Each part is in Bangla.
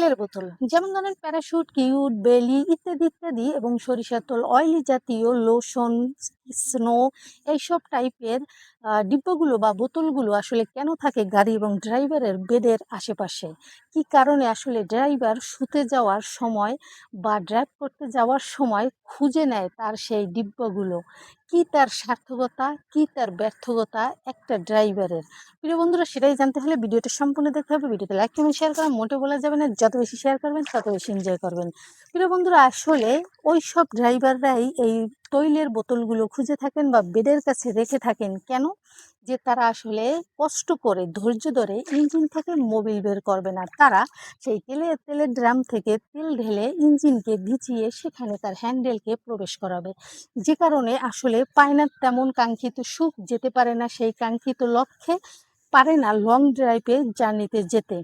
তেলের বোতল, যেমন ধরেন প্যারাশুট, কিউট, বেলি ইত্যাদি ইত্যাদি, এবং সরিষার তেল, অয়েলি জাতীয় লোশন, স্নো, এইসব টাইপের ডিব্বাগুলো বা বোতলগুলো আসলে কেন থাকে গাড়ি এবং ড্রাইভারের বেডের আশেপাশে? কি কারণে আসলে ড্রাইভার শুতে যাওয়ার সময় বা ড্রাইভ করতে যাওয়ার সময় খুঁজে নেয় তার সেই ডিব্বাগুলো? কি তার সার্থকতা, কি তার ব্যর্থতা একটা ড্রাইভারের? প্রিয় বন্ধুরা, সেটাই জানতে হলে ভিডিওটা সম্পূর্ণ দেখতে হবে। ভিডিওতে লাইক কমেন্ট শেয়ার করা মোটে বলা যাবে না, যত বেশি শেয়ার করবেন তত বেশি এনজয় করবেন। প্রিয় বন্ধুরা, আসলে ওই সব ড্রাইভাররাই এই তৈলের বোতলগুলো খুঁজে থাকেন বা বেডের কাছে রেখে থাকেন। কেন? যে তারা আসলে কষ্ট করে ধৈর্য ধরে ইঞ্জিন থেকে মোবিল বের করবে না, তারা সেই তেলের ড্রাম থেকে তেল ঢেলে ইঞ্জিনকে ভিজিয়ে সেখানে তার হ্যান্ডেলকে প্রবেশ করাবে, যে কারণে আসলে পায় না তেমন কাঙ্ক্ষিত সুখ, যেতে পারে না সেই কাঙ্ক্ষিত লক্ষ্যে, পারে না লং ড্রাইভে জার্নিতে যেতে।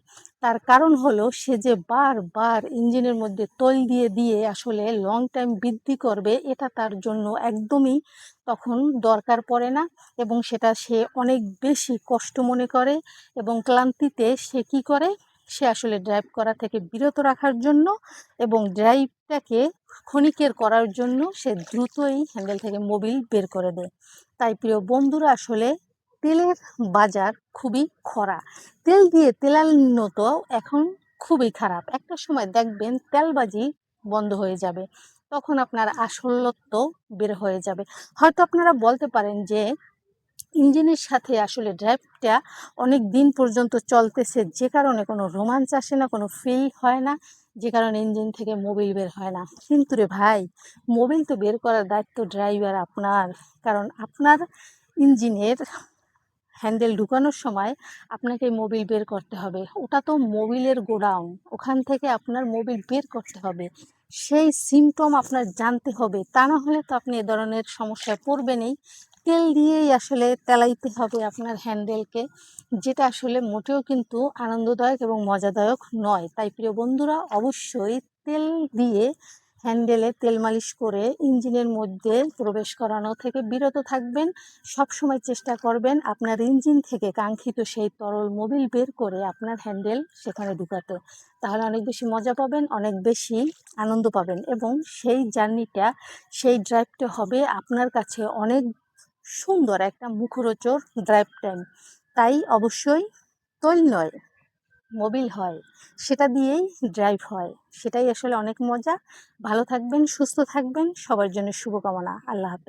তার কারণ হলো সে যে বারবার ইঞ্জিনের মধ্যে তৈল দিয়ে দিয়ে আসলে লং টাইম বৃদ্ধি করবে, এটা তার জন্য একদমই তখন দরকার পড়ে না, এবং সেটা সে অনেক বেশি কষ্ট মনে করে, এবং ক্লান্তিতে সে কি করে, সে আসলে ড্রাইভ করা থেকে বিরত রাখার জন্য এবং ড্রাইভটাকে ক্ষণিকের করার জন্য সে দ্রুতই হ্যান্ডেল থেকে মোবিল বের করে দেয়। তাই প্রিয় বন্ধুরা, আসলে তেলের বাজার খুবই খরা। তেল দিয়ে তেলাল্লত এখন খুবই খারাপ। একটা সময় দেখবেন তেলবাজি বন্ধ হয়ে যাবে, তখন আপনার আসলত্ব বের হয়ে যাবে। হয়তো আপনারা বলতে পারেন যে ইঞ্জিনের সাথে আসলে ড্রাইভটা অনেক দিন পর্যন্ত চলতেছে, যে কারণে কোনো রোমাঞ্চ আসে না, কোনো ফিল হয় না, যে কারণে ইঞ্জিন থেকে মোবিল বের হয় না। কিন্তু রে ভাই, মোবিল তো বের করার দায়িত্ব ড্রাইভার আপনার, কারণ আপনার ইঞ্জিনের হ্যান্ডেল ঢুকানোর সময় আপনাকে মোবিল বের করতে হবে। ওটা তো মোবিলের গোডাউন, ওখান থেকে আপনার মোবিল বের করতে হবে, সেই সিমটম আপনার জানতে হবে। তা না হলে তো আপনি এ ধরনের সমস্যায় পড়বেনই। তেল দিয়েই আসলে তেলাইতে হবে আপনার হ্যান্ডেলকে, যেটা আসলে মোটেও কিন্তু আনন্দদায়ক এবং মজাদায়ক নয়। তাই প্রিয় বন্ধুরা, অবশ্যই তেল দিয়ে হ্যান্ডেলে তেল মালিশ করে ইঞ্জিনের মধ্যে প্রবেশ করানো থেকে বিরত থাকবেন। সব সময় চেষ্টা করবেন আপনার ইঞ্জিন থেকে কাঙ্ক্ষিত সেই তরল মোবিল বের করে আপনার হ্যান্ডেল সেখানে ঢুকাতে। তাহলে অনেক বেশি মজা পাবেন, অনেক বেশি আনন্দ পাবেন, এবং সেই জার্নিটা, সেই ড্রাইভটা হবে আপনার কাছে অনেক সুন্দর একটা মুখরোচক ড্রাইভ টাইম। তাই অবশ্যই তৈল নয়, মোবিল হয়, সেটা দিয়েই ড্রাইভ হয়, সেটাই আসলে অনেক মজা। ভালো থাকবেন, সুস্থ থাকবেন, সবার জন্য শুভকামনা। আল্লাহ হাফেজ।